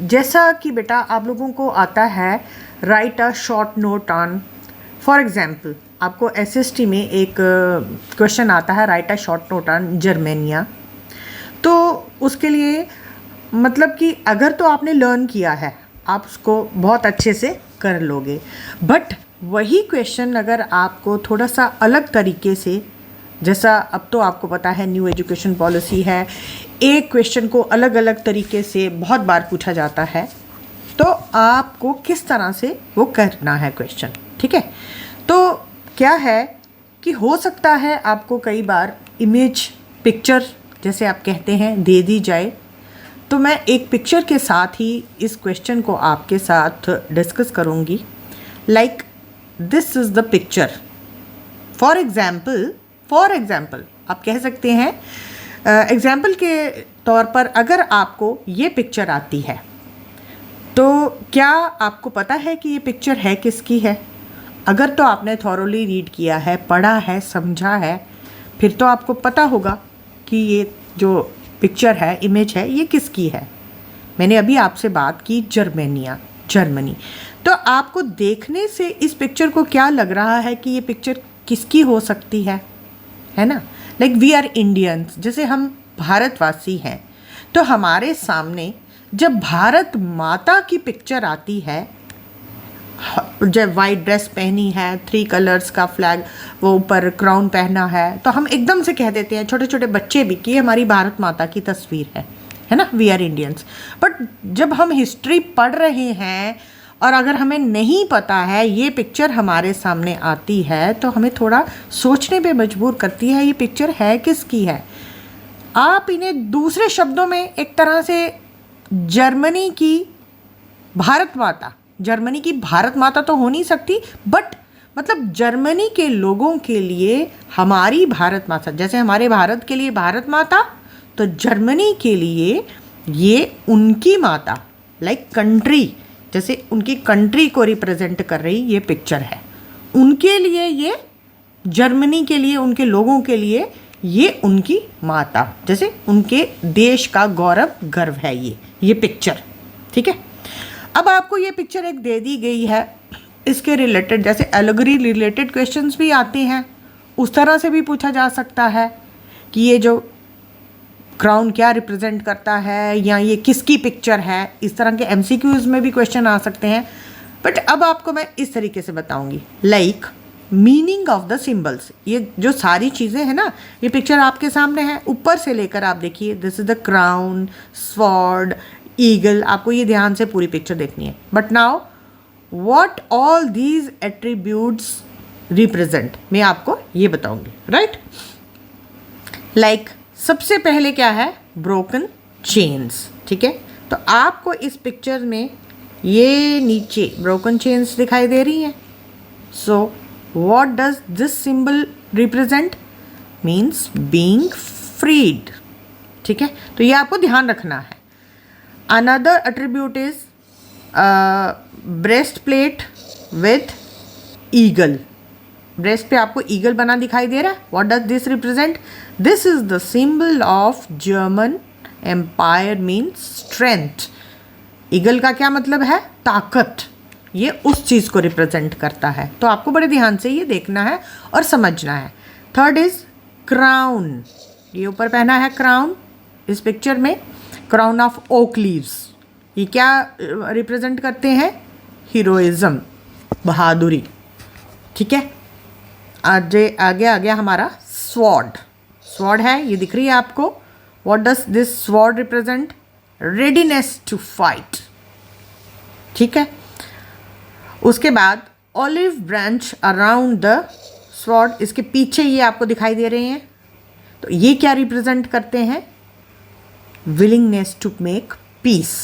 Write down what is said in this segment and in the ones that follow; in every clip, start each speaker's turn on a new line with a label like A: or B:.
A: जैसा कि बेटा आप लोगों को आता है right a short note on, for example आपको एसएसटी में एक क्वेश्चन आता है right a short note on Germania. तो उसके लिए मतलब कि अगर तो आपने लर्न किया है आप उसको बहुत अच्छे से कर लोगे, बट वही क्वेश्चन अगर आपको थोड़ा सा अलग तरीके से, जैसा अब तो आपको पता है न्यू एजुकेशन पॉलिसी है, एक क्वेश्चन को अलग अलग तरीके से बहुत बार पूछा जाता है, तो आपको किस तरह से वो करना है क्वेश्चन। ठीक है, तो क्या है कि हो सकता है आपको कई बार इमेज पिक्चर जैसे आप कहते हैं दे दी जाए, तो मैं एक पिक्चर के साथ ही इस क्वेश्चन को आपके साथ डिस्कस करूँगी। Like this is the picture, for example आप कह सकते हैं एग्ज़ाम्पल के तौर पर अगर आपको ये पिक्चर आती है तो क्या आपको पता है कि ये पिक्चर है किसकी है? अगर तो आपने थॉरोली रीड किया है, पढ़ा है, समझा है, फिर तो आपको पता होगा कि ये जो पिक्चर है, इमेज है, ये किसकी है। मैंने अभी आपसे बात की जर्मनी, तो आपको देखने से इस पिक्चर को क्या लग रहा है कि ये पिक्चर किसकी हो सकती है ना। लाइक वी आर इंडियंस, जैसे हम भारतवासी हैं, तो हमारे सामने जब भारत माता की पिक्चर आती है, जब वाइट ड्रेस पहनी है, 3 कलर्स का फ्लैग, वो ऊपर क्राउन पहना है, तो हम एकदम से कह देते हैं, छोटे छोटे बच्चे भी, कि हमारी भारत माता की तस्वीर है ना, वी आर इंडियंस। बट जब हम हिस्ट्री पढ़ रहे हैं और अगर हमें नहीं पता है ये पिक्चर हमारे सामने आती है, तो हमें थोड़ा सोचने पे मजबूर करती है ये पिक्चर है किसकी है। आप इन्हें दूसरे शब्दों में एक तरह से जर्मनी की भारत माता तो हो नहीं सकती, बट मतलब जर्मनी के लोगों के लिए हमारी भारत माता, जैसे हमारे भारत के लिए भारत माता, तो जर्मनी के लिए ये उनकी माता, लाइक कंट्री, जैसे उनकी कंट्री को रिप्रेजेंट कर रही ये पिक्चर है। उनके लिए ये, जर्मनी के लिए, उनके लोगों के लिए ये उनकी माता, जैसे उनके देश का गौरव, गर्व है ये पिक्चर। ठीक है, अब आपको ये पिक्चर एक दे दी गई है, इसके रिलेटेड जैसे एलगरी रिलेटेड क्वेश्चंस भी आते हैं, उस तरह से भी पूछा जा सकता है कि ये जो क्राउन क्या रिप्रेजेंट करता है, या ये किसकी पिक्चर है। इस तरह के एमसीक्यूज में भी क्वेश्चन आ सकते हैं, बट अब आपको मैं इस तरीके से बताऊंगी, like meaning of the symbols. ये जो सारी चीज़ें हैं ना, ये पिक्चर आपके सामने है, ऊपर से लेकर आप देखिए, this is the crown, sword, eagle, आपको ये ध्यान से पूरी पिक्चर देखनी है। But now what all these attributes represent, मैं आपको ये बताऊंगी, राइट। लाइक सबसे पहले क्या है, ब्रोकन चेन्स। ठीक है, तो आपको इस पिक्चर में ये नीचे ब्रोकन चेन्स दिखाई दे रही हैं। So what does this symbol represent, means being freed. ठीक है, तो ये आपको ध्यान रखना है। Another attribute is breast plate with eagle. Breast पे आपको ईगल बना दिखाई दे रहा है। What does this represent, this is the symbol of German Empire, means strength. Eagle का क्या मतलब है, ताकत, ये उस चीज़ को रिप्रेजेंट करता है। तो आपको बड़े ध्यान से ये देखना है और समझना है। थर्ड इज क्राउन, ये ऊपर पहना है क्राउन इस पिक्चर में, क्राउन ऑफ ओक लीव्स। ये क्या रिप्रेजेंट करते हैं, हीरोइज्म, बहादुरी। ठीक है, आगे आ गया हमारा स्वॉर्ड है, ये दिख रही है आपको। What does this sword represent, readiness to fight. ठीक है, उसके बाद olive branch around the sword, इसके पीछे ये आपको दिखाई दे रहे हैं, तो ये क्या रिप्रेजेंट करते हैं, विलिंगनेस टू मेक पीस।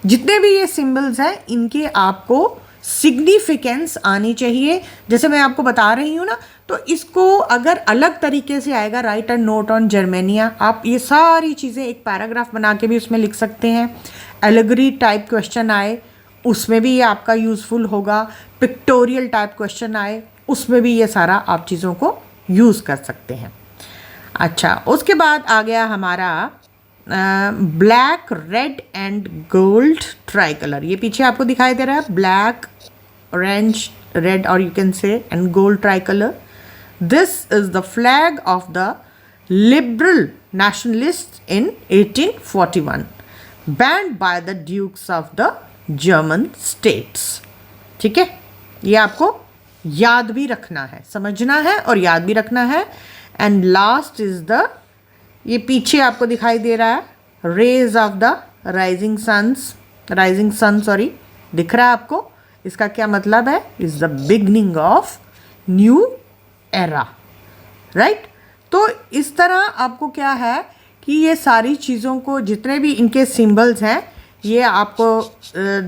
A: जितने भी ये सिंबल्स हैं, इनके आपको सिग्निफिकेंस आनी चाहिए। जैसे मैं आपको बता रही हूँ ना, तो इसको अगर अलग तरीके से आएगा, right a note on Germania, आप ये सारी चीज़ें एक पैराग्राफ बना के भी उसमें लिख सकते हैं। एलेगरी टाइप क्वेश्चन आए, उसमें भी ये आपका यूज़फुल होगा। पिक्टोरियल टाइप क्वेश्चन आए, उसमें भी ये सारा आप चीज़ों को यूज़ कर सकते हैं। अच्छा, उसके बाद आ गया हमारा black, red and gold tricolour. ये पीछे आपको दिखाई दे रहा है, ब्लैक, ऑरेंज, रेड और you can say and gold tricolour. This is the flag of the liberal nationalist in 1841, banned by the dukes of the German states. ठीक है, ये आपको याद भी रखना है, समझना है और याद भी रखना है। एंड लास्ट इज द, ये पीछे आपको दिखाई दे रहा है, rays of the rising sun sorry, दिख रहा है आपको। इसका क्या मतलब है? Is the beginning of new era, right. तो इस तरह आपको क्या है कि ये सारी चीज़ों को, जितने भी इनके सिंबल्स हैं, ये आपको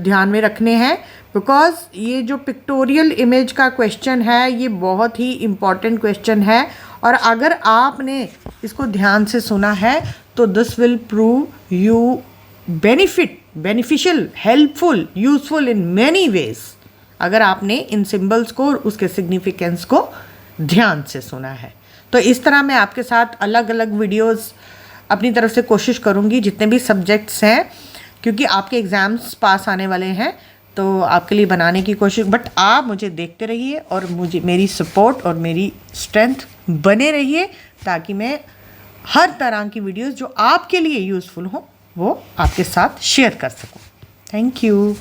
A: ध्यान में रखने हैं, बिकॉज ये जो पिक्टोरियल इमेज का क्वेश्चन है ये बहुत ही इम्पॉर्टेंट क्वेश्चन है। और अगर आपने इसको ध्यान से सुना है तो this will prove you beneficial, helpful, useful in many ways, अगर आपने इन सिंबल्स को और उसके सिग्निफिकेंस को ध्यान से सुना है। तो इस तरह मैं आपके साथ अलग अलग वीडियोस अपनी तरफ से कोशिश करूँगी, जितने भी सब्जेक्ट्स हैं, क्योंकि आपके एग्ज़ाम्स पास आने वाले हैं, तो आपके लिए बनाने की कोशिश। बट आप मुझे देखते रहिए और मुझे मेरी सपोर्ट और मेरी स्ट्रेंथ बने रहिए, ताकि मैं हर तरह की वीडियोस जो आपके लिए यूज़फुल हो वो आपके साथ शेयर कर सकूं। Thank you.